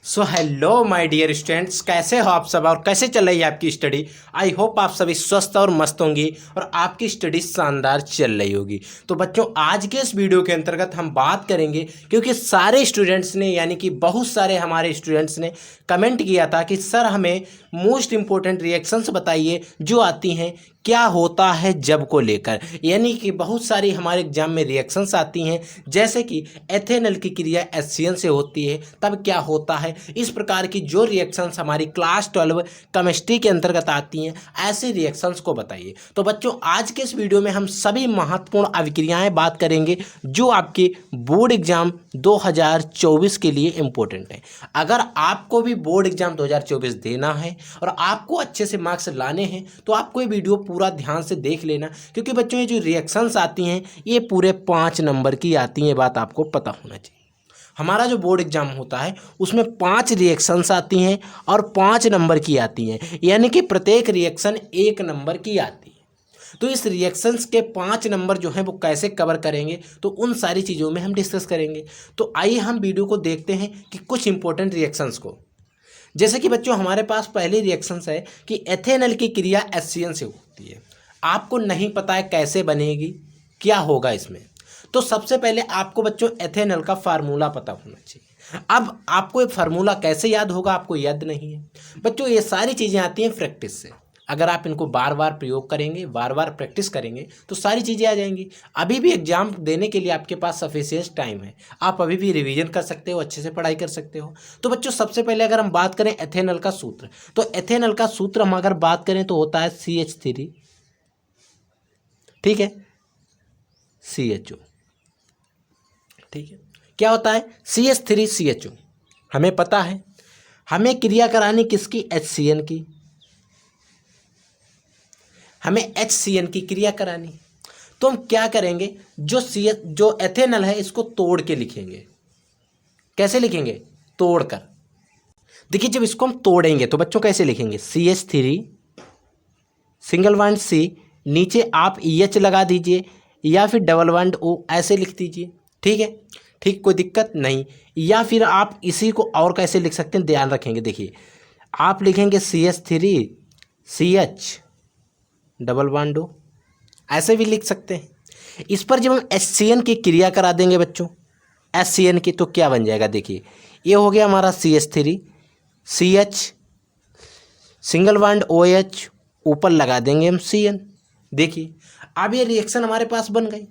So hello my dear students, कैसे हो आप सब और कैसे चल रही है आपकी स्टडी। आई होप आप सभी स्वस्थ और मस्त होंगी और आपकी स्टडी शानदार चल रही होगी। तो बच्चों, आज के इस वीडियो के अंतर्गत हम बात करेंगे, क्योंकि सारे स्टूडेंट्स ने यानी कि बहुत सारे हमारे स्टूडेंट्स ने कमेंट किया था कि सर हमें मोस्ट इंपॉर्टेंट रिएक्शंस बताइए जो आती हैं क्या होता है जब को लेकर। यानी कि बहुत सारी हमारे एग्जाम में रिएक्शंस आती हैं, जैसे कि एथेनॉल की क्रिया HCl से होती है तब क्या होता है। इस प्रकार की जो रिएक्शंस हमारी क्लास 12 केमिस्ट्री के अंतर्गत आती हैं, ऐसे रिएक्शंस को बताइए। तो बच्चों, आज के इस वीडियो में हम सभी महत्वपूर्ण अभिक्रियाएं बात करेंगे जो आपके बोर्ड एग्जाम 2024 के लिए इम्पोर्टेंट है। अगर आपको भी बोर्ड एग्जाम 2024 देना है और आपको अच्छे से मार्क्स लाने हैं तो आपको ये वीडियो पूरा ध्यान से देख लेना, क्योंकि बच्चों ये जो रिएक्शंस आती हैं ये पूरे 5 नंबर की आती हैं, बात आपको पता होना चाहिए। हमारा जो बोर्ड एग्जाम होता है उसमें 5 रिएक्शंस आती हैं और 5 नंबर की आती हैं, यानी कि प्रत्येक रिएक्शन 1 नंबर की आती है। तो इस रिएक्शंस के 5 नंबर जो हैं वो कैसे कवर करेंगे, तो उन सारी चीज़ों में हम डिस्कस करेंगे। तो आइए हम वीडियो को देखते हैं कि कुछ इंपॉर्टेंट रिएक्शंस को। जैसे कि बच्चों, हमारे पास पहली रिएक्शंस है कि एथेनॉल की क्रिया HCl से होती है। आपको नहीं पता है कैसे बनेगी, क्या होगा इसमें, तो सबसे पहले आपको बच्चों एथेनॉल का फार्मूला पता होना चाहिए। अब आपको ये फार्मूला कैसे याद होगा, आपको याद नहीं है बच्चों। ये सारी चीज़ें आती हैं प्रैक्टिस से। अगर आप इनको बार बार प्रयोग करेंगे, बार बार प्रैक्टिस करेंगे तो सारी चीज़ें आ जाएंगी। अभी भी एग्जाम देने के लिए आपके पास सफिशिएंट टाइम है, आप अभी भी रिवीजन कर सकते हो, अच्छे से पढ़ाई कर सकते हो। तो बच्चों, सबसे पहले अगर हम बात करें एथेनॉल का सूत्र, तो एथेनॉल का सूत्र हम अगर बात करें तो होता है CH3, ठीक है, CHO, ठीक है। क्या होता है CH3CHO, हमें पता है। हमें क्रिया करानी किसकी, HCl की, हमें HCl की क्रिया करानी। तो हम क्या करेंगे, जो एथेनॉल है इसको तोड़ के लिखेंगे। कैसे लिखेंगे, तोड़कर। देखिए, जब इसको हम तोड़ेंगे तो बच्चों कैसे लिखेंगे, CH3 सिंगल बॉन्ड C, नीचे आप EH लगा दीजिए या फिर डबल बॉन्ड O ऐसे लिख दीजिए, ठीक है, ठीक, कोई दिक्कत नहीं। या फिर आप इसी को और कैसे लिख सकते हैं, ध्यान रखेंगे। देखिए, आप लिखेंगे CH3CH डबल बॉन्ड O, ऐसे भी लिख सकते हैं। इस पर जब हम HCl की क्रिया करा देंगे बच्चों, HCl की, तो क्या बन जाएगा, देखिए ये हो गया हमारा CH3CH सिंगल बॉन्ड OH, ऊपर लगा देंगे हम Cl। देखिए अब ये रिएक्शन हमारे पास बन गई।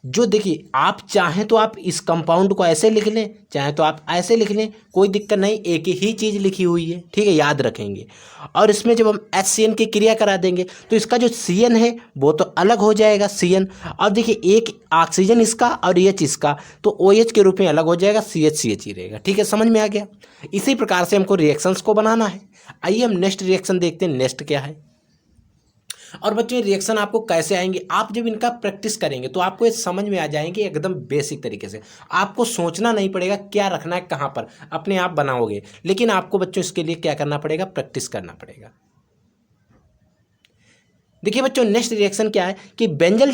जो देखिए, आप चाहें तो आप इस कंपाउंड को ऐसे लिख लें, चाहे तो आप ऐसे लिख लें, कोई दिक्कत नहीं, एक ही चीज़ लिखी हुई है, ठीक है, याद रखेंगे। और इसमें जब हम HCl की क्रिया करा देंगे तो इसका जो Cn है वो तो अलग हो जाएगा, Cn। अब देखिए, एक ऑक्सीजन इसका और OH इसका, तो OH के रूप में अलग हो जाएगा, CH ही रहेगा, ठीक है, समझ में आ गया। इसी प्रकार से हमको रिएक्शंस को बनाना है। आइए हम नेक्स्ट रिएक्शन देखते हैं, नेक्स्ट क्या है। और बच्चों, ये रिएक्शन आपको कैसे आएंगे, आप जब इनका प्रैक्टिस करेंगे तो आपको ये समझ में आ जाएंगे एकदम बेसिक तरीके से। आपको सोचना नहीं पड़ेगा क्या रखना है कहाँ पर, अपने आप बनाओगे। लेकिन आपको बच्चों इसके लिए क्या करना पड़ेगा, प्रैक्टिस करना पड़ेगा। देखिए बच्चों, नेक्स्ट रिएक्शन क्या है कि बेंजल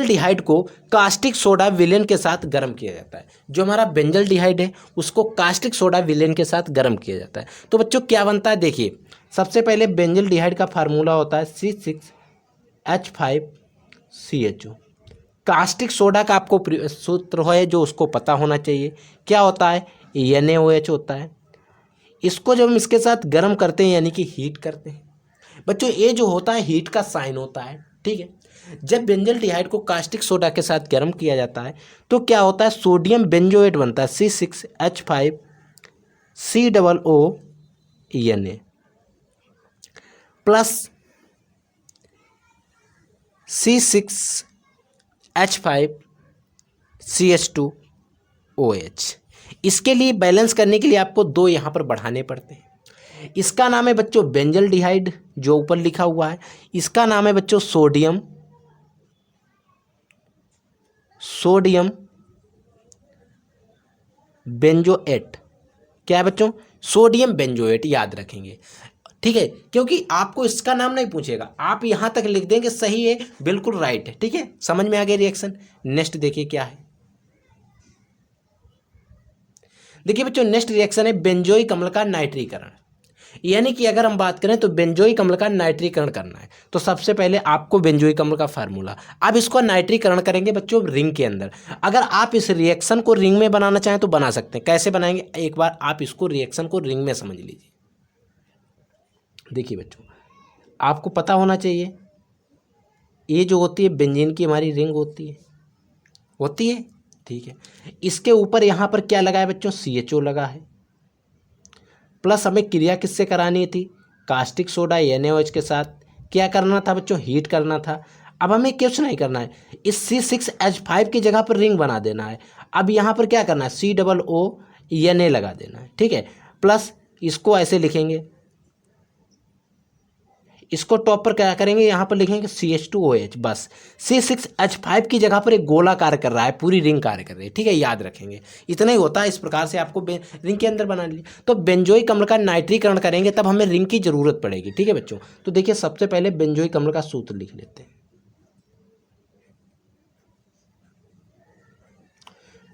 डिहाइड को कास्टिक सोडा विलेन के साथ गर्म किया जाता है। जो हमारा बेंजल डिहाइड है उसको कास्टिक सोडा विलेन के साथ गर्म किया जाता है। तो बच्चों क्या बनता है, देखिए सबसे पहले बेंजल डिहाइड का फार्मूला होता है C6H5CHO। कास्टिक सोडा का आपको सूत्र है जो उसको पता होना चाहिए, क्या होता है, NaOH होता है। इसको जब हम इसके साथ गर्म करते हैं यानी कि हीट करते हैं बच्चों, ये जो होता है हीट का साइन होता है, ठीक है। जब बेंजल डिहाइड को कास्टिक सोडा के साथ गर्म किया जाता है तो क्या होता है, सोडियम बेंजोएट बनता है C6H5COO प्लस C6H5CH2OH। इसके लिए बैलेंस करने के लिए आपको 2 यहाँ पर बढ़ाने पड़ते हैं। इसका नाम है बच्चों बेंजल डिहाइड, जो ऊपर लिखा हुआ है। इसका नाम है बच्चों सोडियम बेंजोएट। क्या है बच्चों, सोडियम बेंजोएट, याद रखेंगे, ठीक है, क्योंकि आपको इसका नाम नहीं पूछेगा, आप यहां तक लिख देंगे सही है, बिल्कुल राइट है, ठीक है, समझ में आ गया रिएक्शन। नेक्स्ट देखिए क्या है, देखिए बच्चों नेक्स्ट रिएक्शन है बेंजोइक अम्ल का नाइट्रीकरण। यानी कि अगर हम बात करें तो बेंजोइक अम्ल का नाइट्रीकरण करना है तो सबसे पहले आपको बेंजोइक अम्ल का फार्मूला, अब इसको नाइट्रीकरण करेंगे बच्चों रिंग के अंदर। अगर आप इस रिएक्शन को रिंग में बनाना चाहें तो बना सकते हैं। कैसे बनाएंगे, एक बार आप इसको रिएक्शन को रिंग में समझ लीजिए। देखिए बच्चों आपको पता होना चाहिए ये जो होती है बेंजीन की हमारी रिंग होती है, ठीक है। इसके ऊपर यहाँ पर क्या लगा है बच्चों, CHO लगा है, प्लस हमें क्रिया किससे करानी थी, कास्टिक सोडा NaOH के साथ। क्या करना था बच्चों, हीट करना था। अब हमें कुछ नहीं करना है, इस C6H5 की जगह पर रिंग बना देना है। अब यहाँ पर क्या करना है, COO Na लगा देना है, ठीक है। प्लस इसको ऐसे लिखेंगे, इसको टॉप पर क्या करेंगे, यहाँ पर लिखेंगे CH2OH। बस C6H5 की जगह पर एक गोला कार्य कर रहा है, पूरी रिंग कार्य कर रही है, ठीक है, याद रखेंगे। इतना ही होता है, इस प्रकार से आपको रिंग के अंदर बना लिया। तो बेंजोइक अम्ल का नाइट्रीकरण करेंगे तब हमें रिंग की जरूरत पड़ेगी, ठीक है बच्चों। तो देखिए सबसे पहले बेंजोइक अम्ल का सूत्र लिख लेते हैं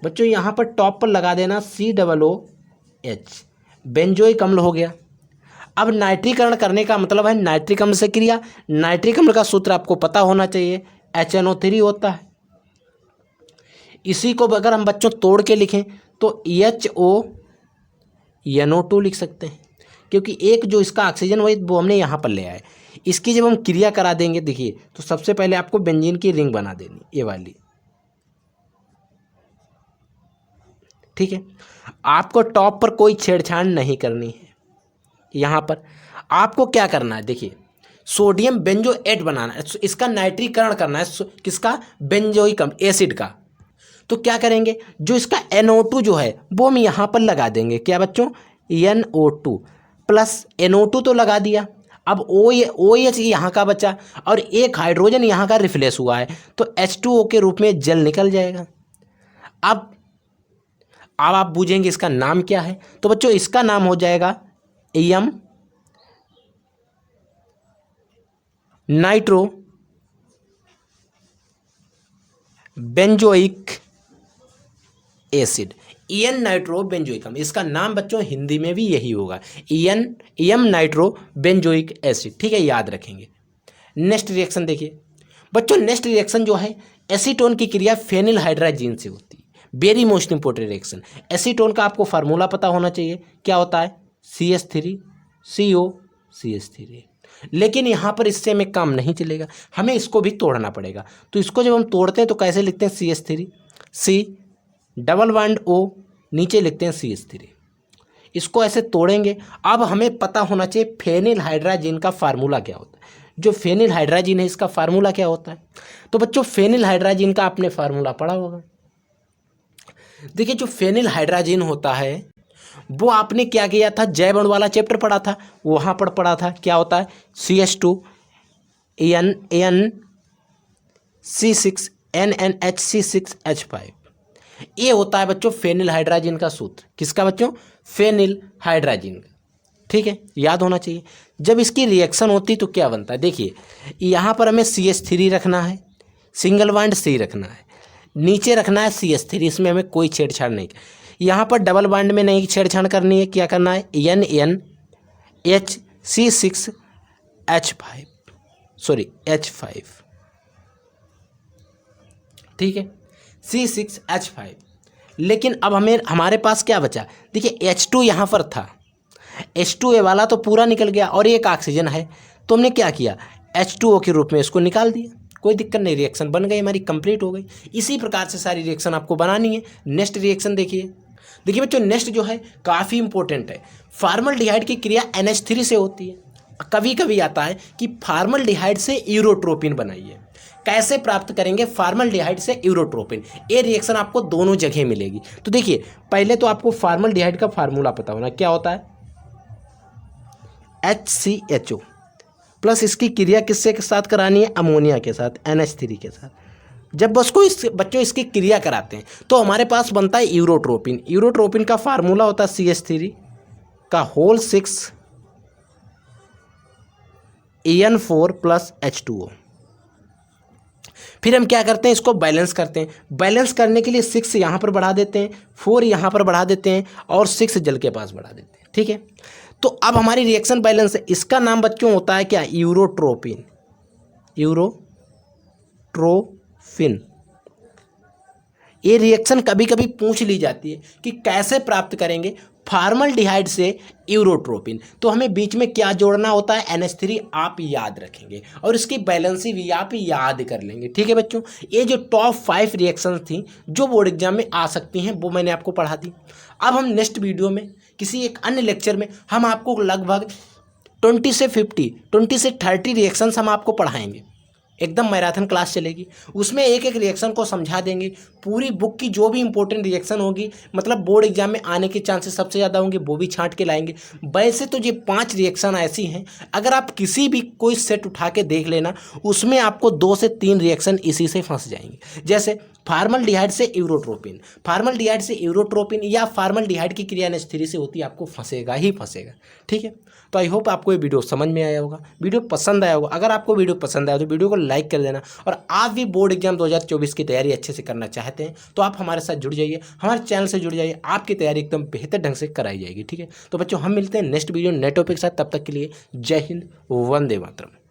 बच्चों। यहाँ पर टॉप पर लगा देना COOH, बेंजोइक अम्ल हो गया। अब नाइट्रीकरण करने का मतलब है नाइट्रिक अम्ल से क्रिया। नाइट्रिक अम्ल का सूत्र आपको पता होना चाहिए, HNO3 होता है। इसी को अगर हम बच्चों तोड़ के लिखें तो HONO2 लिख सकते हैं, क्योंकि एक जो इसका ऑक्सीजन वो हमने यहाँ पर ले आए। इसकी जब हम क्रिया करा देंगे, देखिए तो सबसे पहले आपको बेंजीन की रिंग बना देनी, ये वाली, ठीक है। आपको टॉप पर कोई छेड़छाड़ नहीं करनी है। यहाँ पर आपको क्या करना है, देखिए सोडियम बेंजोएट बनाना है, इसका नाइट्रीकरण करना है, किसका, बेंजोइक एसिड का। तो क्या करेंगे, जो इसका NO2 जो है वो हम यहाँ पर लगा देंगे, क्या बच्चों, NO2 प्लस NO2 तो लगा दिया। अब OH यहाँ का बचा और एक हाइड्रोजन यहाँ का रिफ्लेस हुआ है, तो H2O के रूप में जल निकल जाएगा। अब आप बूझेंगे इसका नाम क्या है, तो बच्चों इसका नाम हो जाएगा m nitro benzoic acid, nitro benzoic अम्ल। इसका नाम बच्चों हिंदी में भी यही होगा, एम नाइट्रो बेंजोइक एसिड, ठीक है, याद रखेंगे। नेक्स्ट रिएक्शन देखिए बच्चों, नेक्स्ट रिएक्शन जो है एसीटोन की क्रिया फेनिल हाइड्राजीन से होती है। Very most important reaction. Acetone का आपको फार्मूला पता होना चाहिए, क्या होता है, CH3COCH3। लेकिन यहाँ पर इससे हमें काम नहीं चलेगा, हमें इसको भी तोड़ना पड़ेगा। तो इसको जब हम तोड़ते हैं तो कैसे लिखते हैं, CH3 C double bond O, नीचे लिखते हैं CH3। इसको ऐसे तोड़ेंगे। अब हमें पता होना चाहिए फेनिल हाइड्राजीन का फार्मूला क्या होता है। जो फेनिल हाइड्राजीन है इसका फार्मूला क्या होता है, तो बच्चों फेनिल हाइड्राजीन का आपने फार्मूला पढ़ा होगा। देखिए जो फेनिल हाइड्राजीन होता है वो आपने क्या किया था, जैव अणु वाला चैप्टर पढ़ा था, वहाँ पर पढ़ा था। क्या होता है, CH2 C6 NNHC6H5, ये होता है बच्चों फेनिल हाइड्राजीन का सूत्र। किसका बच्चों, फेनिल हाइड्राजीन का, ठीक है, याद होना चाहिए। जब इसकी रिएक्शन होती तो क्या बनता है, देखिए यहाँ पर हमें CH3 रखना है, सिंगल बॉन्ड C रखना है, नीचे रखना है CH3, इसमें हमें कोई छेड़छाड़ नहीं। यहाँ पर डबल बॉन्ड में नहीं छेड़छाड़ करनी है, क्या करना है, H5, ठीक है, C6H5। लेकिन अब हमारे पास क्या बचा, देखिए H2 यहाँ पर था, H2A वाला तो पूरा निकल गया और एक ऑक्सीजन है, तो हमने क्या किया, H2O के रूप में इसको निकाल दिया। कोई दिक्कत नहीं, रिएक्शन बन गई हमारी, कंप्लीट हो गई। इसी प्रकार से सारी रिएक्शन आपको बनानी है। नेक्स्ट रिएक्शन देखिए बच्चों, नेक्स्ट जो है काफ़ी इंपॉर्टेंट है। फॉर्मल्डिहाइड की क्रिया NH3 से होती है। कभी कभी आता है कि फॉर्मल्डिहाइड से यूरोट्रोपिन बनाइए। कैसे प्राप्त करेंगे फॉर्मल्डिहाइड से यूरोट्रोपिन, ये रिएक्शन आपको दोनों जगह मिलेगी। तो देखिए पहले तो आपको फॉर्मल्डिहाइड का फार्मूला पता होना, क्या होता है, HCHO प्लस इसकी क्रिया किससे के साथ करानी है, अमोनिया के साथ, NH3 के साथ। जब बच्चों इसकी क्रिया कराते हैं तो हमारे पास बनता है यूरोट्रोपिन। यूरोट्रोपिन का फार्मूला होता है CH3 का होल 6 EN4 प्लस H2O। फिर हम क्या करते हैं, इसको बैलेंस करते हैं। बैलेंस करने के लिए 6 यहाँ पर बढ़ा देते हैं, 4 यहाँ पर बढ़ा देते हैं और 6 जल के पास बढ़ा देते हैं। ठीक है, तो अब हमारी रिएक्शन बैलेंस है। इसका नाम बच्चों होता है क्या, यूरोट्रोपिन। यूरोट्रोपिन। ये रिएक्शन कभी कभी पूछ ली जाती है कि कैसे प्राप्त करेंगे फॉर्मल्डिहाइड से यूरोट्रोपिन। तो हमें बीच में क्या जोड़ना होता है, NH3 आप याद रखेंगे और इसकी बैलेंसी भी आप याद कर लेंगे। ठीक है बच्चों, ये जो टॉप 5 रिएक्शंस थी जो बोर्ड एग्जाम में आ सकती हैं वो मैंने आपको पढ़ा दी। अब हम नेक्स्ट वीडियो में किसी एक अन्य लेक्चर में हम आपको लगभग 20 से 30 रिएक्शंस हम आपको पढ़ाएंगे। एकदम मैराथन क्लास चलेगी, उसमें एक एक रिएक्शन को समझा देंगे। पूरी बुक की जो भी इंपॉर्टेंट रिएक्शन होगी, मतलब बोर्ड एग्जाम में आने के चांसेस सबसे ज़्यादा होंगे, वो भी छांट के लाएंगे। वैसे तो ये 5 रिएक्शन ऐसी हैं, अगर आप किसी भी कोई सेट उठा के देख लेना, उसमें आपको 2 से 3 रिएक्शन इसी से फंस जाएंगे। जैसे फॉर्मल्डिहाइड से यूरोट्रोपिन, फॉर्मल्डिहाइड से यूरोट्रोपिन या फॉर्मल्डिहाइड की क्रिया NH3 से होती है, आपको फंसेगा ही फंसेगा। ठीक है, तो आई होप आपको ये वीडियो समझ में आया होगा, वीडियो पसंद आया होगा। अगर आपको वीडियो पसंद आया तो वीडियो को लाइक कर देना, और आप भी बोर्ड एग्जाम 2024 की तैयारी अच्छे से करना चाहते हैं तो आप हमारे साथ जुड़ जाइए, हमारे चैनल से जुड़ जाइए, आपकी तैयारी एकदम बेहतर ढंग से कराई जाएगी। ठीक है, तो बच्चों हम मिलते हैं नेक्स्ट वीडियो नए टॉपिक के साथ, तब तक के लिए जय हिंद, वंदे मातरम।